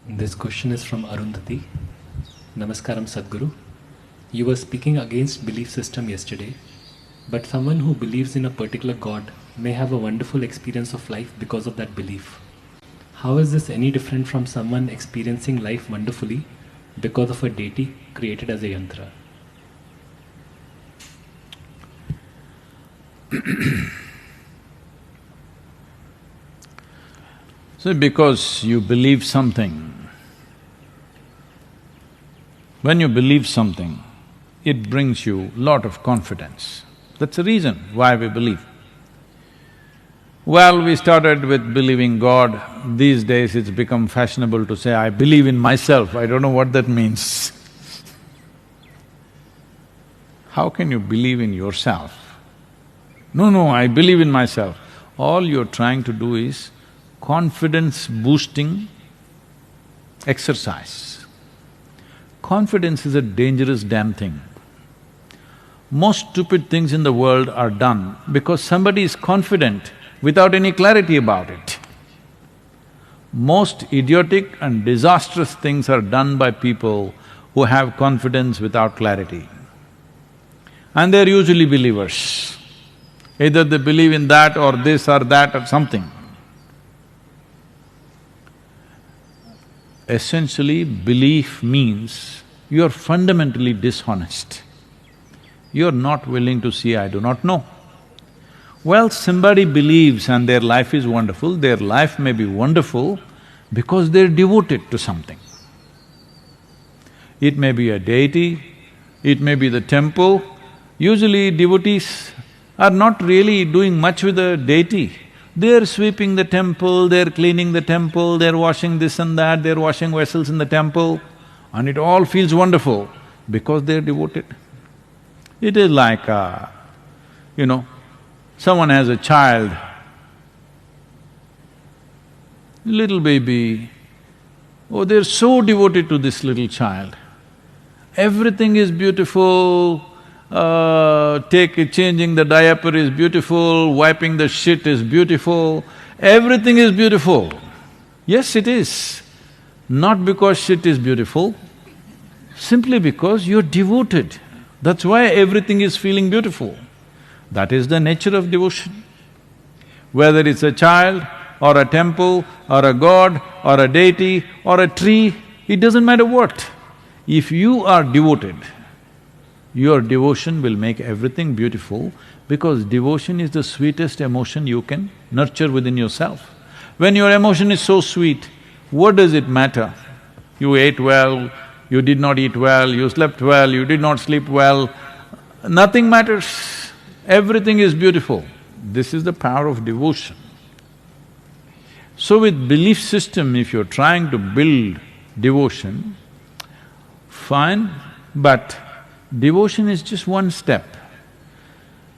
This question is from Arundhati. Namaskaram Sadhguru. You were speaking against belief system yesterday, but someone who believes in a particular God may have a wonderful experience of life because of that belief. How is this any different from someone experiencing life wonderfully because of a deity created as a yantra? So because you believe something, when you believe something, it brings you lot of confidence. That's the reason why we believe. Well, we started with believing God. These days it's become fashionable to say, I believe in myself. I don't know what that means. How can you believe in yourself? No, I believe in myself. All you're trying to do is confidence-boosting exercise. Confidence is a dangerous damn thing. Most stupid things in the world are done because somebody is confident without any clarity about it. Most idiotic and disastrous things are done by people who have confidence without clarity. And they're usually believers. Either they believe in that or this or that or something. Essentially, belief means you're fundamentally dishonest. You're not willing to see, I do not know. Well, somebody believes and their life is wonderful, their life may be wonderful because they're devoted to something. It may be a deity, it may be the temple. Usually devotees are not really doing much with the deity. They're sweeping the temple, they're cleaning the temple, they're washing this and that, they're washing vessels in the temple, and it all feels wonderful because they're devoted. It is like, someone has a child, little baby, oh, they're so devoted to this little child. Everything is beautiful, changing the diaper is beautiful, wiping the shit is beautiful, everything is beautiful. Yes, it is. Not because shit is beautiful, simply because you're devoted. That's why everything is feeling beautiful. That is the nature of devotion. Whether it's a child or a temple or a god or a deity or a tree, it doesn't matter what. If you are devoted, your devotion will make everything beautiful because devotion is the sweetest emotion you can nurture within yourself. When your emotion is so sweet, what does it matter? You ate well, you did not eat well, you slept well, you did not sleep well, nothing matters. Everything is beautiful. This is the power of devotion. So with belief system, if you're trying to build devotion, fine, but devotion is just one step.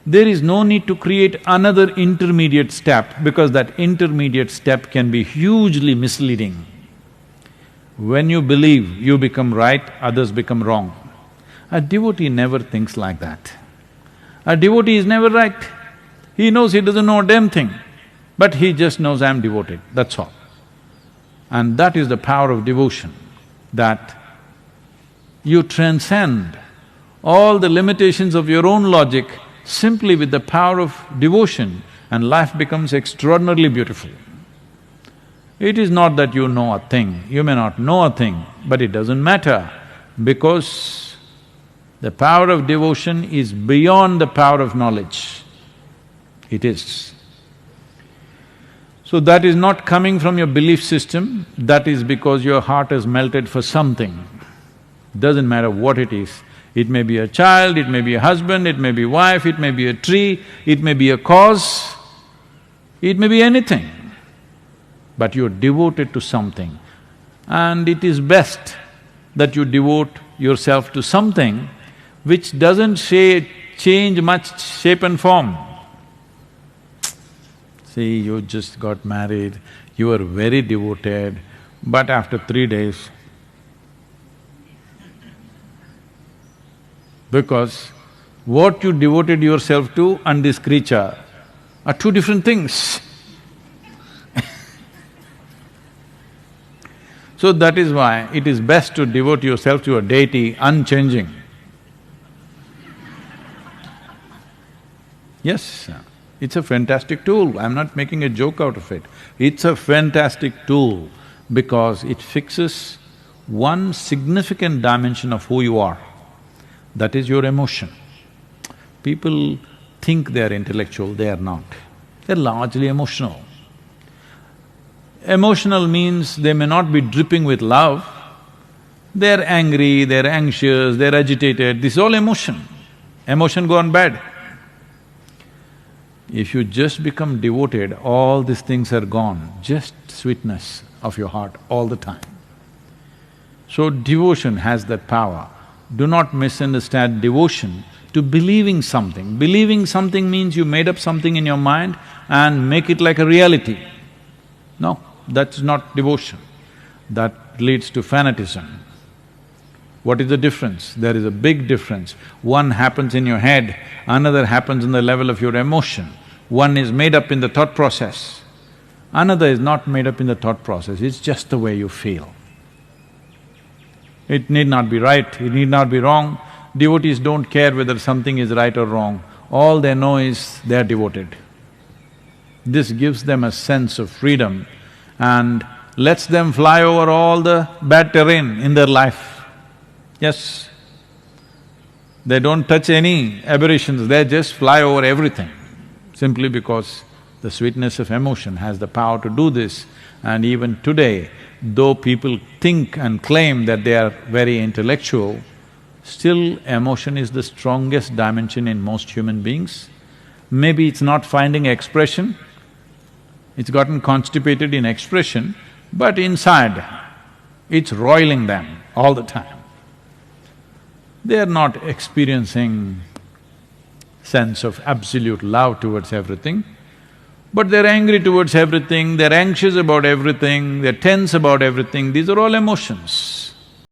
There is no need to create another intermediate step because that intermediate step can be hugely misleading. When you believe, you become right, others become wrong. A devotee never thinks like that. A devotee is never right. He knows he doesn't know a damn thing, but he just knows I'm devoted, that's all. And that is the power of devotion, that you transcend all the limitations of your own logic simply with the power of devotion, and life becomes extraordinarily beautiful. It is not that you know a thing, you may not know a thing, but it doesn't matter because the power of devotion is beyond the power of knowledge. It is. So that is not coming from your belief system, that is because your heart has melted for something. Doesn't matter what it is. It may be a child, it may be a husband, it may be a wife, it may be a tree, it may be a cause, it may be anything. But you're devoted to something. And it is best that you devote yourself to something which doesn't change much shape and form. See, you just got married, you were very devoted, but after 3 days, because what you devoted yourself to and this creature are two different things. So that is why it is best to devote yourself to a deity unchanging. Yes, it's a fantastic tool, I'm not making a joke out of it. It's a fantastic tool because it fixes one significant dimension of who you are, that is your emotion. People think they are intellectual, they are not. They're largely emotional. Emotional means they may not be dripping with love, they're angry, they're anxious, they're agitated, this is all emotion. Emotion gone bad. If you just become devoted, all these things are gone, just sweetness of your heart all the time. So devotion has that power. Do not misunderstand devotion to believing something. Believing something means you made up something in your mind and make it like a reality. No, that's not devotion. That leads to fanatism. What is the difference? There is a big difference. One happens in your head, another happens in the level of your emotion. One is made up in the thought process, another is not made up in the thought process, it's just the way you feel. It need not be right, it need not be wrong. Devotees don't care whether something is right or wrong, all they know is they are devoted. This gives them a sense of freedom and lets them fly over all the bad terrain in their life. Yes, they don't touch any aberrations, they just fly over everything, simply because the sweetness of emotion has the power to do this. And even today, though people think and claim that they are very intellectual, still emotion is the strongest dimension in most human beings. Maybe it's not finding expression, it's gotten constipated in expression, but inside, it's roiling them all the time. They are not experiencing sense of absolute love towards everything, but they're angry towards everything, they're anxious about everything, they're tense about everything, these are all emotions.